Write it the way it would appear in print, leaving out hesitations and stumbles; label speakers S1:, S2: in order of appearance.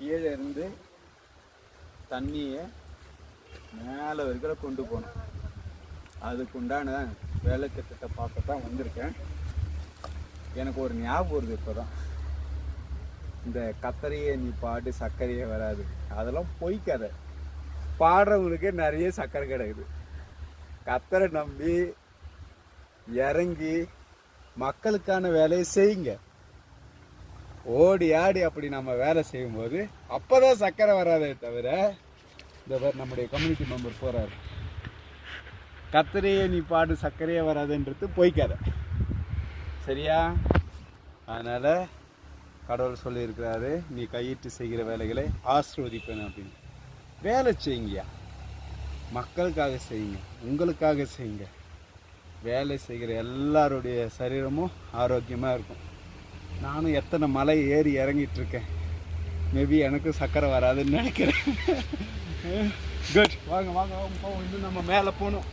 S1: கீழே இருந்து தண்ணியை மேலே வரைக்கும் கொண்டு போகணும். அதுக்குண்டான வேலை திட்டத்தை பார்க்க தான் வந்திருக்கேன். எனக்கு ஒரு ஞாபகம் வருது இப்போ தான், இந்த கத்தரையே நீ பாடு சர்க்கரையே வராது, அதெல்லாம் பொய் கதை. பாடுறவங்களுக்கே நிறைய சர்க்கரை கிடைக்குது. கத்தரை நம்பி இறங்கி மக்களுக்கான வேலையை செய்யுங்க. ஓடி ஆடி அப்படி நம்ம வேலை செய்யும்போது அப்போதான் சர்க்கரை வராதே தவிர, இந்த பேர் நம்முடைய கம்யூனிட்டி மெம்பர் போகிறாரு, கத்தரையே நீ பாடு சர்க்கரையே வராதுன்றது பொய்க்காத, சரியா? அதனால் கடவுள் சொல்லியிருக்கிறாரு, நீ கையிட்டு செய்கிற வேலைகளை ஆசீர்வதிப்பேன் அப்படின்னு. வேலை செய்யுங்கய்யா, மக்களுக்காக செய்யுங்க, உங்களுக்காக செய்யுங்க. வேலை செய்கிற எல்லாருடைய சரீரமும் ஆரோக்கியமாக இருக்கும். நானும் எத்தனை மலை ஏறி இறங்கிட்டு இருக்கேன், மேபி எனக்கும் சர்க்கரை வராதுன்னு நினைக்கிறேன். குட், வாங்க வாங்க போவோம், இன்னும் நம்ம மேலே போகணும்.